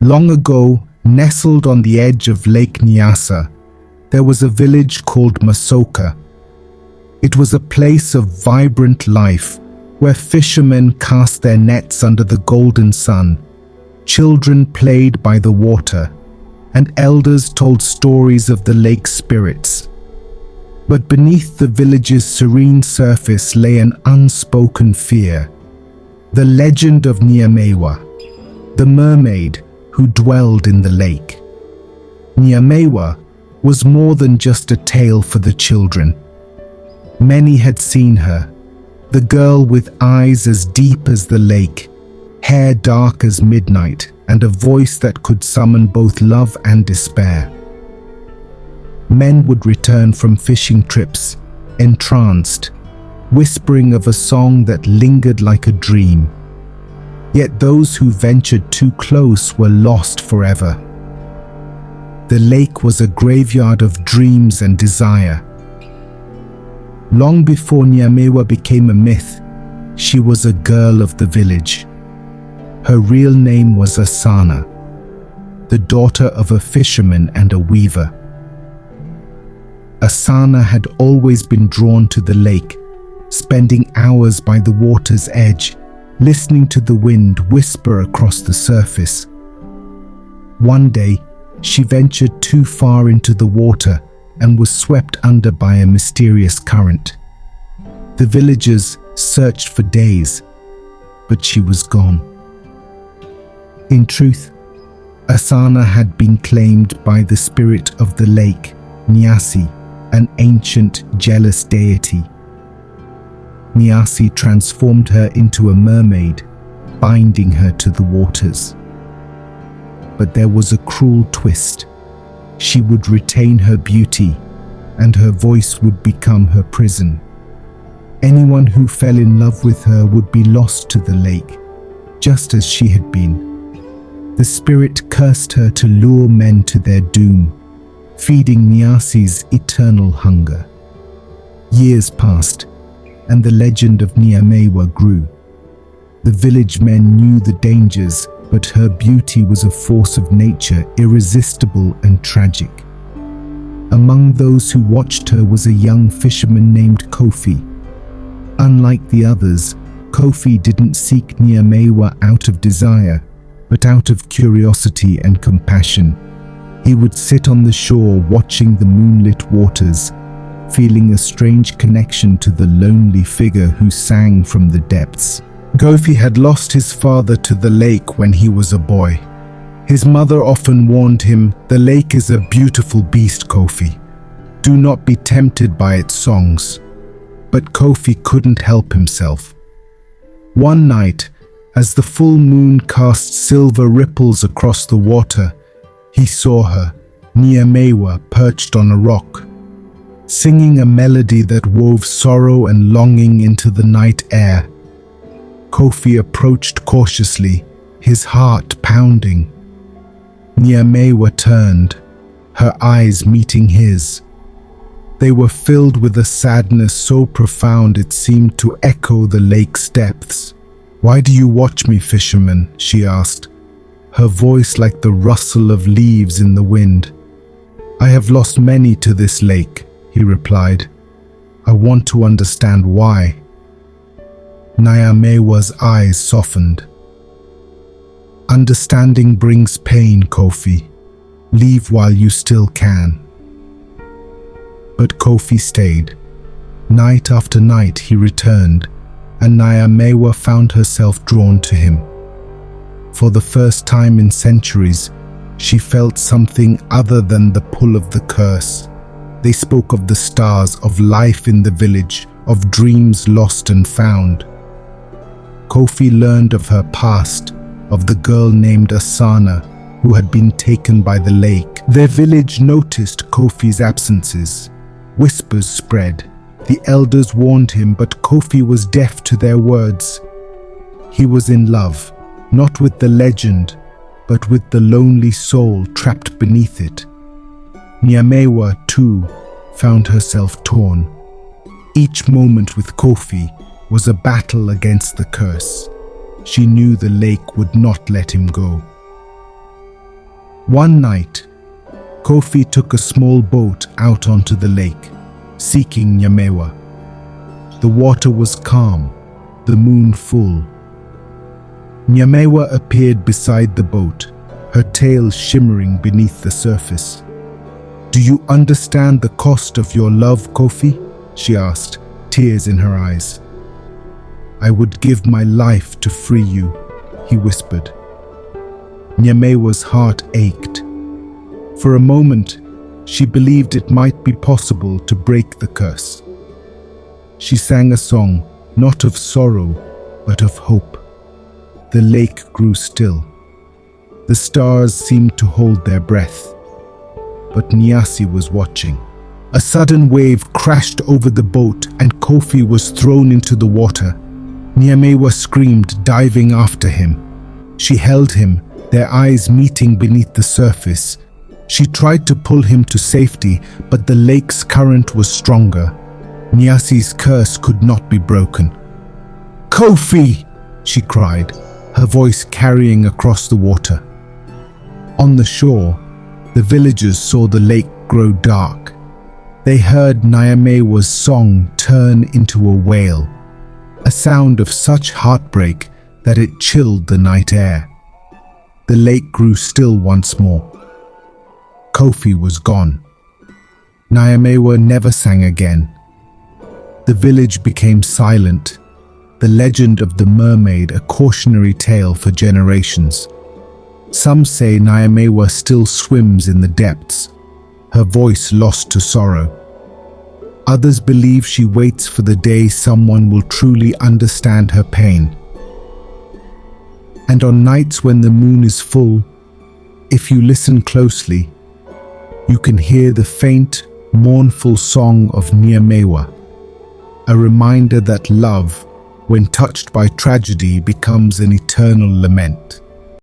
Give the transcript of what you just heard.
Long ago, nestled on the edge of Lake Nyasa, there was a village called Masoka. It was a place of vibrant life where fishermen cast their nets under the golden sun, children played by the water, and elders told stories of the lake spirits. But beneath the village's serene surface lay an unspoken fear, the legend of Nyameiwa, the mermaid who dwelled in the lake. Nyameiwa was more than just a tale for the children. Many had seen her, the girl with eyes as deep as the lake, hair dark as midnight, and a voice that could summon both love and despair. Men would return from fishing trips, entranced, whispering of a song that lingered like a dream. Yet those who ventured too close were lost forever. The lake was a graveyard of dreams and desire. Long before Nyameiwa became a myth, she was a girl of the village. Her real name was Asana, the daughter of a fisherman and a weaver. Asana had always been drawn to the lake, spending hours by the water's edge, listening to the wind whisper across the surface. One day, she ventured too far into the water and was swept under by a mysterious current. The villagers searched for days, but she was gone. In truth, Asana had been claimed by the spirit of the lake, Nyasi, an ancient, jealous deity. Nyasi transformed her into a mermaid, binding her to the waters. But there was a cruel twist. She would retain her beauty, and her voice would become her prison. Anyone who fell in love with her would be lost to the lake, just as she had been. The spirit cursed her to lure men to their doom, feeding Nyasi's eternal hunger. Years passed, and the legend of Nyameiwa grew. The village men knew the dangers, but her beauty was a force of nature, irresistible and tragic. Among those who watched her was a young fisherman named Kofi. Unlike the others, Kofi didn't seek Nyameiwa out of desire, but out of curiosity and compassion. He would sit on the shore watching the moonlit waters, feeling a strange connection to the lonely figure who sang from the depths. Kofi had lost his father to the lake when he was a boy. His mother often warned him, "The lake is a beautiful beast, Kofi. Do not be tempted by its songs." But Kofi couldn't help himself. One night, as the full moon cast silver ripples across the water, he saw her, Nyameiwa, perched on a rock, singing a melody that wove sorrow and longing into the night air. Kofi approached cautiously, his heart pounding. Nyameiwa turned, her eyes meeting his. They were filled with a sadness so profound it seemed to echo the lake's depths. "Why do you watch me, fisherman?" she asked, her voice like the rustle of leaves in the wind. "I have lost many to this lake," he replied. "I want to understand why." Nyameiwa's eyes softened. "Understanding brings pain, Kofi. Leave while you still can." But Kofi stayed. Night after night he returned, and Nyameiwa found herself drawn to him. For the first time in centuries, she felt something other than the pull of the curse. They spoke of the stars, of life in the village, of dreams lost and found. Kofi learned of her past, of the girl named Asana, who had been taken by the lake. Their village noticed Kofi's absences. Whispers spread. The elders warned him, but Kofi was deaf to their words. He was in love, not with the legend, but with the lonely soul trapped beneath it. Nyameiwa, too, found herself torn. Each moment with Kofi was a battle against the curse. She knew the lake would not let him go. One night, Kofi took a small boat out onto the lake, seeking Nyameiwa. The water was calm, the moon full. Nyameiwa appeared beside the boat, her tail shimmering beneath the surface. "Do you understand the cost of your love, Kofi?" she asked, tears in her eyes. "I would give my life to free you," he whispered. Nyameiwa's heart ached. For a moment, she believed it might be possible to break the curse. She sang a song, not of sorrow, but of hope. The lake grew still. The stars seemed to hold their breath. But Nyasi was watching. A sudden wave crashed over the boat and Kofi was thrown into the water. Nyameiwa screamed, diving after him. She held him, their eyes meeting beneath the surface. She tried to pull him to safety, but the lake's current was stronger. Nyasi's curse could not be broken. "Kofi!" she cried, her voice carrying across the water. On the shore, the villagers saw the lake grow dark. They heard Nyameiwa's song turn into a wail, a sound of such heartbreak that it chilled the night air. The lake grew still once more. Kofi was gone. Nyameiwa never sang again. The village became silent, the legend of the mermaid a cautionary tale for generations. Some say Nyameiwa still swims in the depths, her voice lost to sorrow. Others believe she waits for the day someone will truly understand her pain. And on nights when the moon is full, if you listen closely, you can hear the faint, mournful song of Nyameiwa, a reminder that love, when touched by tragedy, becomes an eternal lament.